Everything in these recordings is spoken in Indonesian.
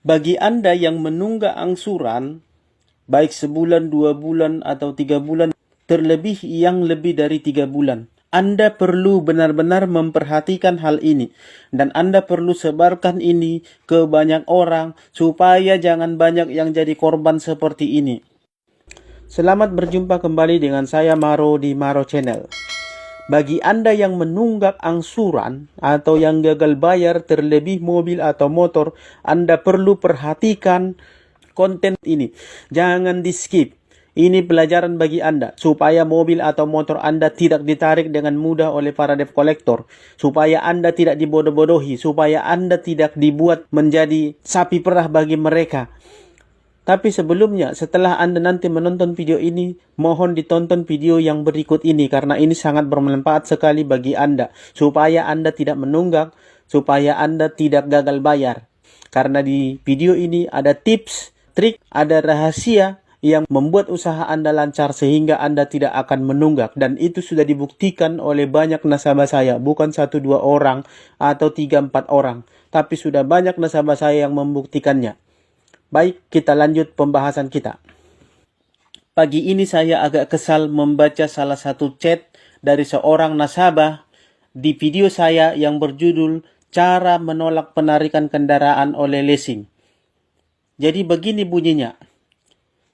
Bagi Anda yang menunggak angsuran, baik sebulan, 2 bulan, atau 3 bulan, terlebih yang lebih dari 3 bulan, Anda perlu benar-benar memperhatikan hal ini. Dan Anda perlu sebarkan ini ke banyak orang, supaya jangan banyak yang jadi korban seperti ini. Selamat berjumpa kembali dengan saya Maro di Maro Channel. Bagi Anda yang menunggak angsuran atau yang gagal bayar terlebih mobil atau motor, Anda perlu perhatikan konten ini. Jangan di-skip. Ini pelajaran bagi Anda, supaya mobil atau motor Anda tidak ditarik dengan mudah oleh para debt collector, supaya Anda tidak dibodoh-bodohi, supaya Anda tidak dibuat menjadi sapi perah bagi mereka. Tapi sebelumnya, setelah Anda nanti menonton video ini, mohon ditonton video yang berikut ini karena ini sangat bermanfaat sekali bagi Anda, supaya Anda tidak menunggak, supaya Anda tidak gagal bayar. Karena di video ini ada tips, trik, ada rahasia yang membuat usaha Anda lancar sehingga Anda tidak akan menunggak. Dan itu sudah dibuktikan oleh banyak nasabah saya, bukan 1-2 orang atau 3-4 orang, tapi sudah banyak nasabah saya yang membuktikannya. Baik, kita lanjut pembahasan kita. Pagi ini saya agak kesal membaca salah satu chat dari seorang nasabah di video saya yang berjudul Cara Menolak Penarikan Kendaraan oleh Leasing. Jadi begini bunyinya.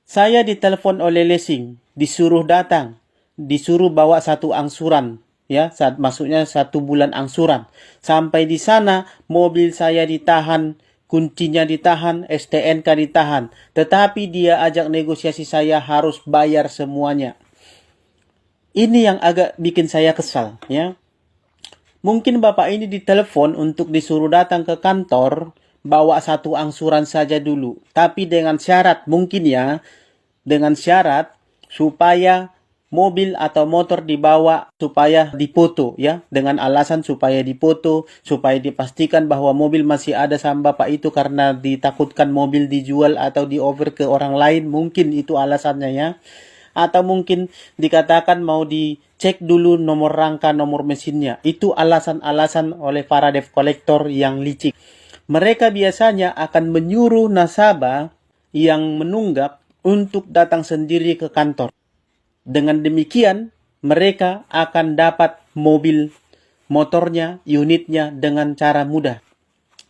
Saya ditelepon oleh leasing, disuruh datang, disuruh bawa satu angsuran, ya, maksudnya 1 bulan angsuran. Sampai di sana mobil saya ditahan, kuncinya ditahan, STNK ditahan. Tetapi dia ajak negosiasi saya harus bayar semuanya. Ini yang agak bikin saya kesal, ya. Mungkin Bapak ini ditelepon untuk disuruh datang ke kantor, bawa satu angsuran saja dulu. Tapi dengan syarat, mungkin ya, dengan syarat supaya mobil atau motor dibawa supaya dipoto, ya, dengan alasan supaya dipoto, supaya dipastikan bahwa mobil masih ada sama Bapak itu karena ditakutkan mobil dijual atau di-over ke orang lain, mungkin itu alasannya, ya. Atau mungkin dikatakan mau dicek dulu nomor rangka, nomor mesinnya. Itu alasan-alasan oleh para debt collector yang licik. Mereka biasanya akan menyuruh nasabah yang menunggak untuk datang sendiri ke kantor. Dengan demikian, mereka akan dapat mobil, motornya, unitnya dengan cara mudah.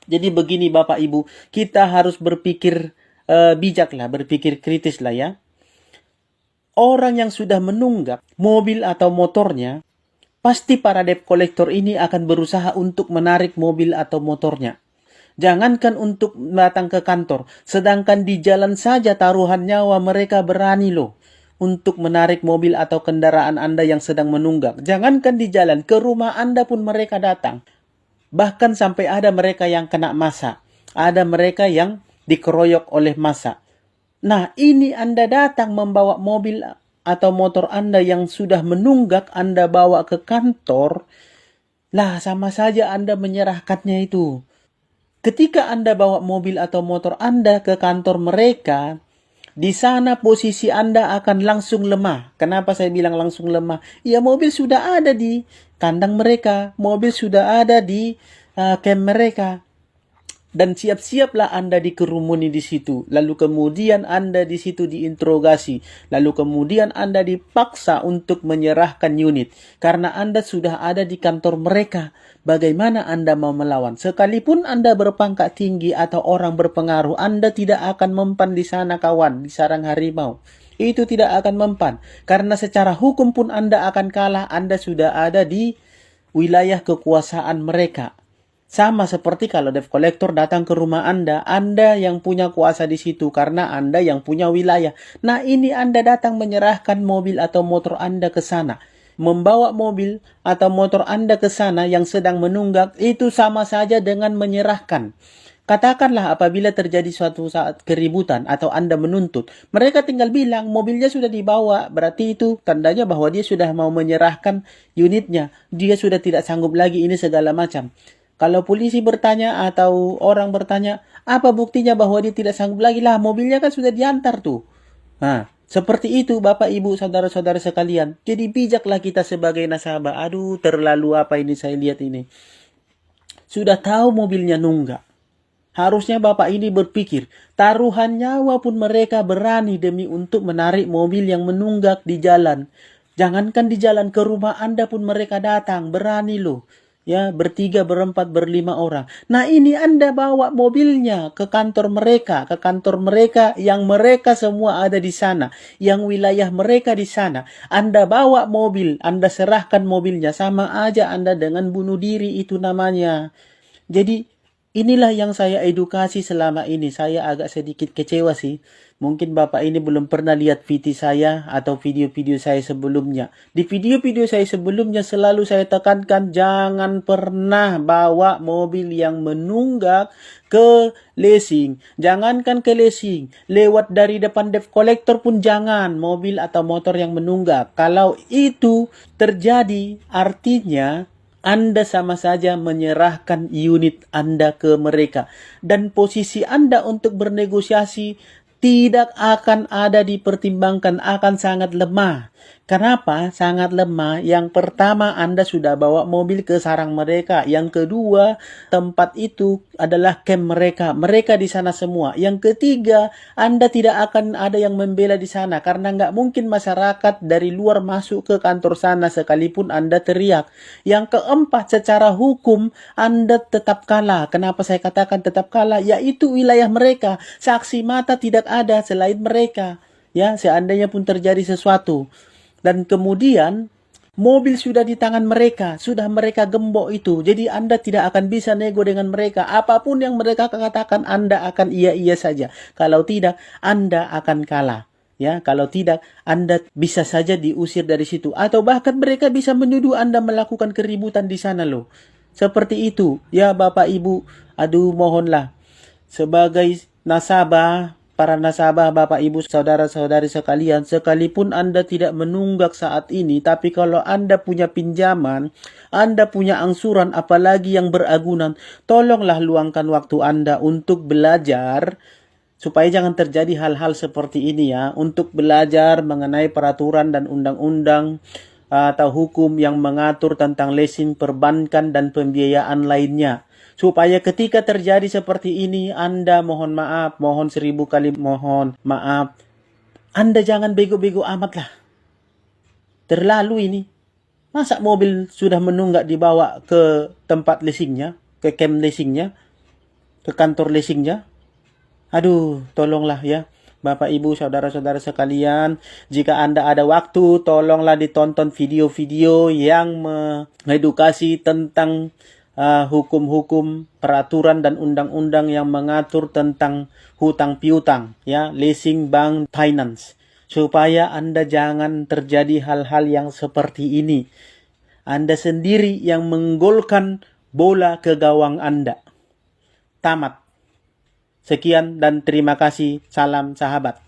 Jadi begini Bapak Ibu, kita harus berpikir bijak lah, berpikir kritis lah, ya. Orang yang sudah menunggak mobil atau motornya, pasti para debt collector ini akan berusaha untuk menarik mobil atau motornya. Jangankan untuk datang ke kantor, sedangkan di jalan saja taruhan nyawa mereka berani loh untuk menarik mobil atau kendaraan Anda yang sedang menunggak. Jangankan di jalan, ke rumah Anda pun mereka datang. Bahkan sampai ada mereka yang kena massa. Ada mereka yang dikeroyok oleh massa. Nah, ini Anda datang membawa mobil atau motor Anda yang sudah menunggak, Anda bawa ke kantor. Lah, sama saja Anda menyerahkannya itu. Ketika Anda bawa mobil atau motor Anda ke kantor mereka, di sana posisi Anda akan langsung lemah. Kenapa saya bilang langsung lemah? Ya, mobil sudah ada di kandang mereka. Mobil sudah ada di camp mereka. Dan siap-siaplah Anda dikerumuni di situ. Lalu kemudian Anda di situ diinterogasi. Lalu kemudian Anda dipaksa untuk menyerahkan unit. Karena Anda sudah ada di kantor mereka. Bagaimana Anda mau melawan? Sekalipun Anda berpangkat tinggi atau orang berpengaruh, Anda tidak akan mempan di sana kawan, di sarang harimau. Itu tidak akan mempan. Karena secara hukum pun Anda akan kalah. Anda sudah ada di wilayah kekuasaan mereka. Sama seperti kalau debt collector datang ke rumah Anda yang punya kuasa di situ karena Anda yang punya wilayah. Nah, ini Anda datang menyerahkan mobil atau motor Anda ke sana. Membawa mobil atau motor Anda ke sana yang sedang menunggak, itu sama saja dengan menyerahkan. Katakanlah apabila terjadi suatu saat keributan atau Anda menuntut, mereka tinggal bilang mobilnya sudah dibawa, berarti itu tandanya bahwa dia sudah mau menyerahkan unitnya. Dia sudah tidak sanggup lagi ini segala macam. Kalau polisi bertanya atau orang bertanya, apa buktinya bahwa dia tidak sanggup lagi? Lah, mobilnya kan sudah diantar tuh. Nah, seperti itu Bapak Ibu saudara-saudara sekalian. Jadi bijaklah kita sebagai nasabah. Aduh, terlalu apa ini saya lihat ini. Sudah tahu mobilnya nunggak. Harusnya Bapak ini berpikir, taruhan nyawa pun mereka berani demi untuk menarik mobil yang menunggak di jalan. Jangankan di jalan, ke rumah Anda pun mereka datang, berani loh. Ya, bertiga, berempat, berlima orang. Nah, ini Anda bawa mobilnya ke kantor mereka yang mereka semua ada di sana, yang wilayah mereka di sana. Anda bawa mobil, Anda serahkan mobilnya, sama aja Anda dengan bunuh diri, itu namanya. Jadi inilah yang saya edukasi selama ini. Saya agak sedikit kecewa sih. Mungkin Bapak ini belum pernah lihat VT saya atau video-video saya sebelumnya. Di video-video saya sebelumnya selalu saya tekankan jangan pernah bawa mobil yang menunggak ke leasing. Jangankan ke leasing, lewat dari depan debt collector pun jangan mobil atau motor yang menunggak. Kalau itu terjadi, artinya Anda sama saja menyerahkan unit Anda ke mereka. Dan posisi Anda untuk bernegosiasi tidak akan ada dipertimbangkan, akan sangat lemah. Kenapa? Sangat lemah. Yang pertama, Anda sudah bawa mobil ke sarang mereka. Yang kedua, tempat itu adalah camp mereka. Mereka di sana semua. Yang ketiga, Anda tidak akan ada yang membela di sana. Karena nggak mungkin masyarakat dari luar masuk ke kantor sana sekalipun Anda teriak. Yang keempat, secara hukum, Anda tetap kalah. Kenapa saya katakan tetap kalah? Yaitu wilayah mereka. Saksi mata tidak ada selain mereka. Ya, seandainya pun terjadi sesuatu. Dan kemudian mobil sudah di tangan mereka, sudah mereka gembok itu. Jadi Anda tidak akan bisa nego dengan mereka. Apapun yang mereka katakan, Anda akan iya-iya saja. Kalau tidak, Anda akan kalah. Ya, kalau tidak, Anda bisa saja diusir dari situ. Atau bahkan mereka bisa menuduh Anda melakukan keributan di sana loh. Seperti itu. Ya Bapak Ibu, aduh mohonlah. Sebagai nasabah, para nasabah, Bapak Ibu, saudara-saudari sekalian, sekalipun Anda tidak menunggak saat ini, tapi kalau Anda punya pinjaman, Anda punya angsuran, apalagi yang beragunan, tolonglah luangkan waktu Anda untuk belajar, supaya jangan terjadi hal-hal seperti ini ya, untuk belajar mengenai peraturan dan undang-undang atau hukum yang mengatur tentang leasing perbankan dan pembiayaan lainnya. Supaya ketika terjadi seperti ini, Anda mohon maaf, mohon 1000 kali mohon maaf. Anda jangan bego-bego amat lah. Terlalu ini. Masa mobil sudah menunggak dibawa ke tempat leasingnya, ke camp leasingnya, ke kantor leasingnya? Aduh, tolonglah ya. Bapak, Ibu, saudara-saudara sekalian, jika Anda ada waktu, tolonglah ditonton video-video yang mengedukasi tentang hukum-hukum, peraturan dan undang-undang yang mengatur tentang hutang piutang, ya, leasing bank finance, supaya Anda jangan terjadi hal-hal yang seperti ini. Anda sendiri yang menggolkan bola ke gawang Anda. Tamat. Sekian dan terima kasih. Salam sahabat.